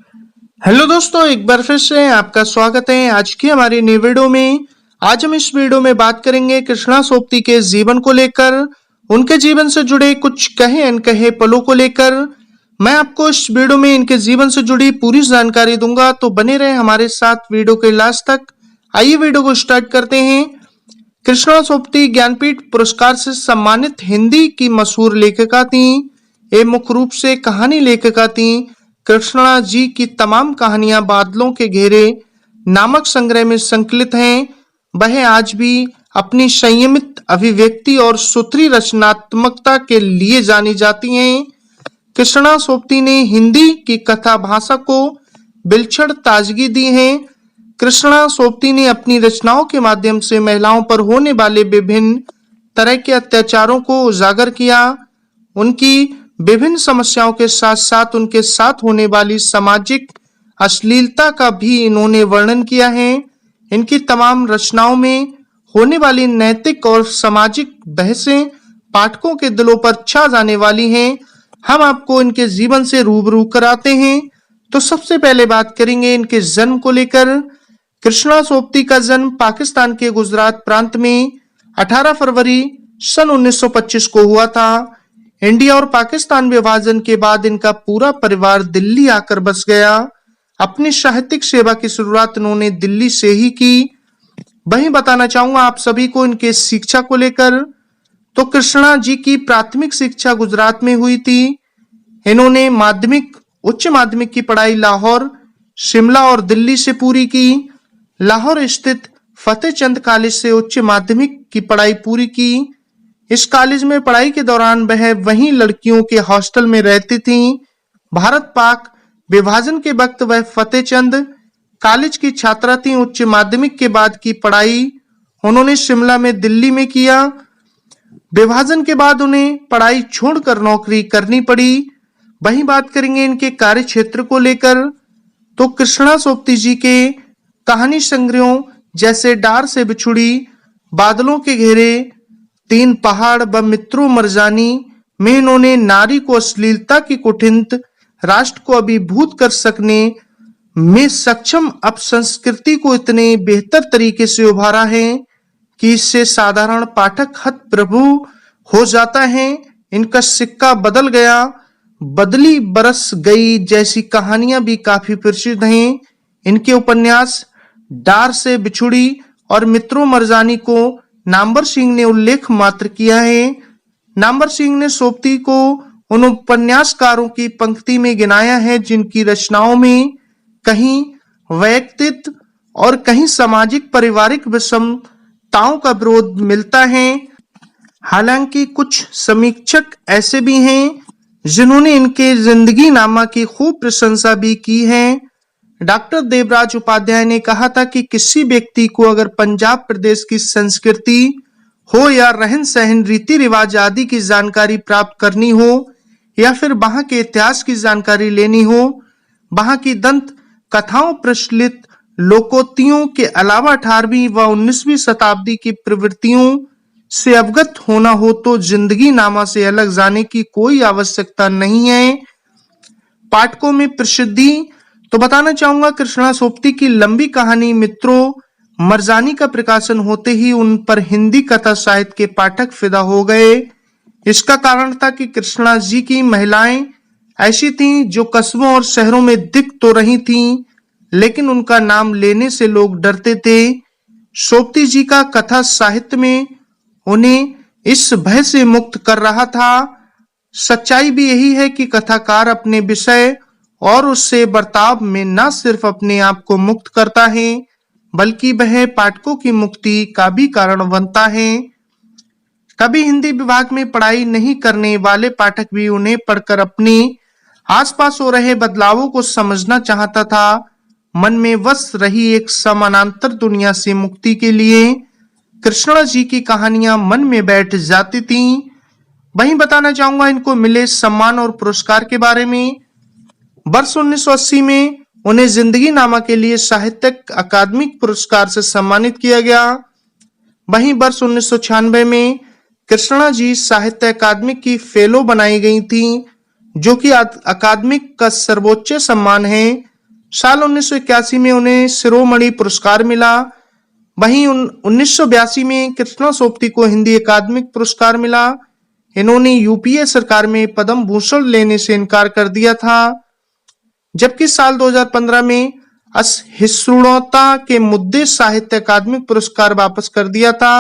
Hello दोस्तों, एक बार फिर से आपका स्वागत है आज की हमारी नई वीडियो में। आज हम इस वीडियो में बात करेंगे कृष्णा सोपती के जीवन को लेकर, उनके जीवन से जुड़े कुछ कहे अनकहे पलों को लेकर। मैं आपको इस वीडियो में इनके जीवन से जुड़ी पूरी जानकारी दूंगा, तो बने रहे हमारे साथ वीडियो के लास्ट तक। आइए वीडियो को स्टार्ट करते हैं। कृष्णा सोपती ज्ञानपीठ पुरस्कार से सम्मानित हिंदी की मशहूर लेखिका थी। ये मुख्य रूप से कहानी लेखिका थी। कृष्णा जी की तमाम कहानियां बादलों के घेरे नामक संग्रह में संकलित हैं। वह आज भी अपनी संयमित अभिव्यक्ति और सुथरी रचनात्मकता के लिए जानी जाती हैं। कृष्णा सोपती ने हिंदी की कथा भाषा को विलक्षण ताजगी दी है। कृष्णा सोपती ने अपनी रचनाओं के माध्यम से महिलाओं पर होने वाले विभिन्न तरह के अत्याचारों को उजागर किया। उनकी विभिन्न समस्याओं के साथ साथ उनके साथ होने वाली सामाजिक अश्लीलता का भी इन्होंने वर्णन किया है। इनकी तमाम रचनाओं में होने वाली नैतिक और सामाजिक बहसें पाठकों के दिलों पर छा जाने वाली हैं। हम आपको इनके जीवन से रूबरू कराते हैं। तो सबसे पहले बात करेंगे इनके जन्म को लेकर। कृष्णा सोपती का जन्म पाकिस्तान के गुजरात प्रांत में 18 फरवरी सन 1925 को हुआ था। इंडिया और पाकिस्तान विभाजन के बाद इनका पूरा परिवार दिल्ली आकर बस गया। अपनी साहित्यिक सेवा की शुरुआत इन्होंने दिल्ली से ही की। वहीं बताना चाहूंगा आप सभी को इनके शिक्षा को लेकर। तो कृष्णा जी की प्राथमिक शिक्षा गुजरात में हुई थी। इन्होंने माध्यमिक उच्च माध्यमिक की पढ़ाई लाहौर, शिमला और दिल्ली से पूरी की। लाहौर स्थित फतेहचंद कॉलेज से उच्च माध्यमिक की पढ़ाई पूरी की। इस कॉलेज में पढ़ाई के दौरान वह वहीं लड़कियों के हॉस्टल में रहती थी। भारत पाक विभाजन के वक्त वह फतेहचंद कॉलेज की छात्रा थी। उच्च माध्यमिक के बाद की पढ़ाई उन्होंने शिमला में दिल्ली में किया। विभाजन के बाद उन्हें पढ़ाई छोड़कर नौकरी करनी पड़ी। वहीं बात करेंगे इनके कार्य क्षेत्र को लेकर। तो कृष्णा सोपती जी के कहानी संग्रहों जैसे डार से बिछुड़ी, बादलों के घेरे, तीन पहाड़ व मित्रों मरजानी में इन्होंने नारी को अश्लीलता की कुठित राष्ट्र को अभिभूत कर सकने में सक्षम अपसंस्कृति को इतने बेहतर तरीके से उभारा है कि इससे साधारण पाठक हतप्रभु हो जाता है। इनका सिक्का बदल गया, बदली बरस गई जैसी कहानियां भी काफी प्रसिद्ध हैं। इनके उपन्यास डार से बिछुड़ी और मित्रों मरजानी को नामवर सिंह ने उल्लेख मात्र किया है। नामवर सिंह ने सोपती को उन उपन्यासकारों की पंक्ति में गिनाया है जिनकी रचनाओं में कहीं व्यक्तित्व और कहीं सामाजिक पारिवारिक विषमताओं का विरोध मिलता है। हालांकि कुछ समीक्षक ऐसे भी हैं जिन्होंने इनके जिंदगी नामा की खूब प्रशंसा भी की है। डॉक्टर देवराज उपाध्याय ने कहा था कि किसी व्यक्ति को अगर पंजाब प्रदेश की संस्कृति हो या रहन सहन, रीति रिवाज आदि की जानकारी प्राप्त करनी हो या फिर वहां के इतिहास की जानकारी लेनी हो, वहां की दंत कथाओं, प्रचलित लोकोक्तियों के अलावा 18वीं व 19वीं शताब्दी की प्रवृत्तियों से अवगत होना हो तो जिंदगी नामा से अलग जाने की कोई आवश्यकता नहीं है। पाठकों में प्रसिद्धि तो बताना चाहूंगा कृष्णा सोपती की लंबी कहानी मित्रों मरजानी का प्रकाशन होते ही उन पर हिंदी कथा साहित्य के पाठक फिदा हो गए। इसका कारण था कि कृष्णा जी की महिलाएं ऐसी थीं जो कस्बों और शहरों में दिख तो रही थीं, लेकिन उनका नाम लेने से लोग डरते थे। सोपती जी का कथा साहित्य में उन्हें इस भय से मुक्त कर रहा था। सच्चाई भी यही है कि कथाकार अपने विषय और उससे बर्ताव में न सिर्फ अपने आप को मुक्त करता है बल्कि वह पाठकों की मुक्ति का भी कारण बनता है। कभी हिंदी विभाग में पढ़ाई नहीं करने वाले पाठक भी उन्हें पढ़कर अपने आसपास हो रहे बदलावों को समझना चाहता था। मन में वस रही एक समानांतर दुनिया से मुक्ति के लिए कृष्णा जी की कहानियां मन में बैठ जाती थीं। वहीं बताना चाहूंगा इनको मिले सम्मान और पुरस्कार के बारे में। वर्ष 1980 में उन्हें जिंदगी नामा के लिए साहित्यिक अकादमिक पुरस्कार से सम्मानित किया गया। वहीं वर्ष 1996 में कृष्णा जी साहित्य अकादमी की फेलो बनाई गई थी, जो कि अकादमिक का सर्वोच्च सम्मान है। साल 1981 में उन्हें शिरोमणि पुरस्कार मिला। वहीं 1982 में कृष्णा सोपती को हिंदी अकादमिक पुरस्कार मिला। इन्होंने यूपीए सरकार में पद्म भूषण लेने से इनकार कर दिया था। जबकि साल 2015 में असहिष्णुता के मुद्दे साहित्य अकादमिक पुरस्कार वापस कर दिया था।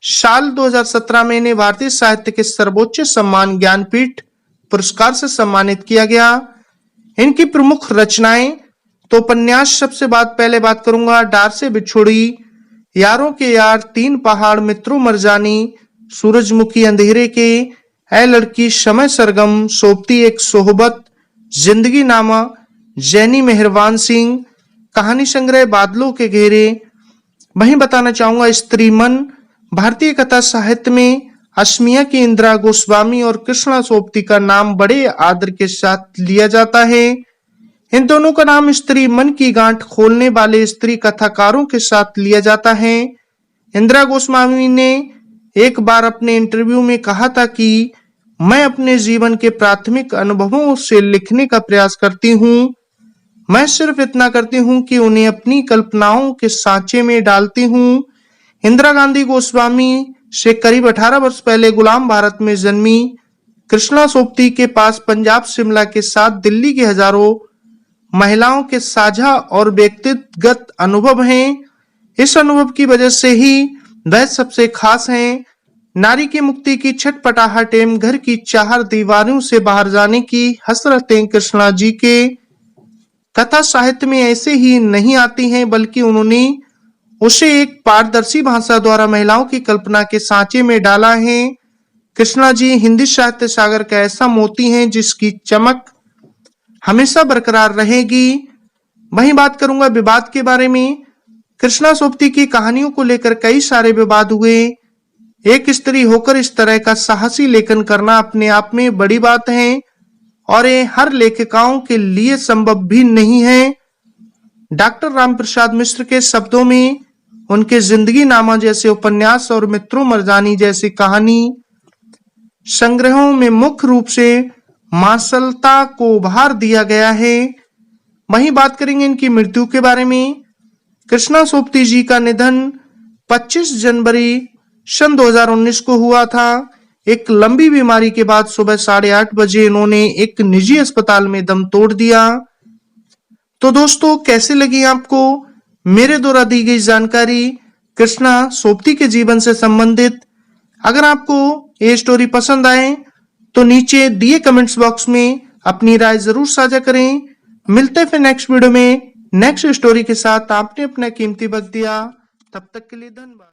साल 2017 में इन्हें भारतीय साहित्य के सर्वोच्च सम्मान ज्ञानपीठ पुरस्कार से सम्मानित किया गया। इनकी प्रमुख रचनाएं तो उपन्यास सबसे पहले बात करूंगा डार से बिछुड़ी, यारों के यार, तीन पहाड़, मित्रों मरजानी, सूरजमुखी अंधेरे के, ऐ लड़की, समय सरगम, सोपती एक सोहबत, जिंदगी नामा, जैनी मेहरबान सिंह, कहानी संग्रह बादलों के घेरे। वहीं बताना चाहूंगा स्त्री मन, भारतीय कथा साहित्य में असमिया की इंदिरा गोस्वामी और कृष्णा सोपती का नाम बड़े आदर के साथ लिया जाता है। इन दोनों का नाम स्त्री मन की गांठ खोलने वाले स्त्री कथाकारों के साथ लिया जाता है। इंदिरा गोस्वामी ने एक बार अपने इंटरव्यू में कहा था कि मैं अपने जीवन के प्राथमिक अनुभवों से लिखने का प्रयास करती हूँ। मैं सिर्फ इतना करती हूँ कि उन्हें अपनी कल्पनाओं के सांचे में डालती हूँ। इंदिरा गांधी गोस्वामी से करीब 18 वर्ष पहले गुलाम भारत में जन्मी कृष्णा सोपती के पास पंजाब शिमला के साथ दिल्ली के हजारों महिलाओं के साझा और व्यक्तिगत अनुभव हैं। इस अनुभव की वजह से ही वह सबसे खास हैं। नारी की मुक्ति की छटपटाहट एवं घर की चार दीवारों से बाहर जाने की हसरतें कृष्णा जी के कथा साहित्य में ऐसे ही नहीं आती हैं, बल्कि उन्होंने उसे एक पारदर्शी भाषा द्वारा महिलाओं की कल्पना के सांचे में डाला है। कृष्णा जी हिंदी साहित्य सागर का ऐसा मोती हैं जिसकी चमक हमेशा बरकरार रहेगी। वहीं बात करूंगा विवाद के बारे में। कृष्णा सोपती की कहानियों को लेकर कई सारे विवाद हुए। एक स्त्री होकर इस तरह का साहसी लेखन करना अपने आप में बड़ी बात है और ये हर लेखिकाओं के लिए संभव भी नहीं है। डॉक्टर रामप्रसाद मिश्र के शब्दों में उनके जिंदगी नामा जैसे उपन्यास और मित्रों मरजानी जैसी कहानी संग्रहों में मुख्य रूप से मार्शलता को उभार दिया गया है। वहीं बात करेंगे इनकी मृत्यु के बारे में। कृष्णा सोपती जी का निधन 25 जनवरी सन 2019 को हुआ था। एक लंबी बीमारी के बाद सुबह 8:30 बजे इन्होंने एक निजी अस्पताल में दम तोड़ दिया। तो दोस्तों कैसे लगी आपको मेरे द्वारा दी गई जानकारी कृष्णा सोपती के जीवन से संबंधित? अगर आपको ये स्टोरी पसंद आए तो नीचे दिए कमेंट्स बॉक्स में अपनी राय जरूर साझा करें। मिलते हैं फिर नेक्स्ट वीडियो में नेक्स्ट स्टोरी के साथ। आपने अपना कीमती वक्त दिया, तब तक के लिए धन्यवाद।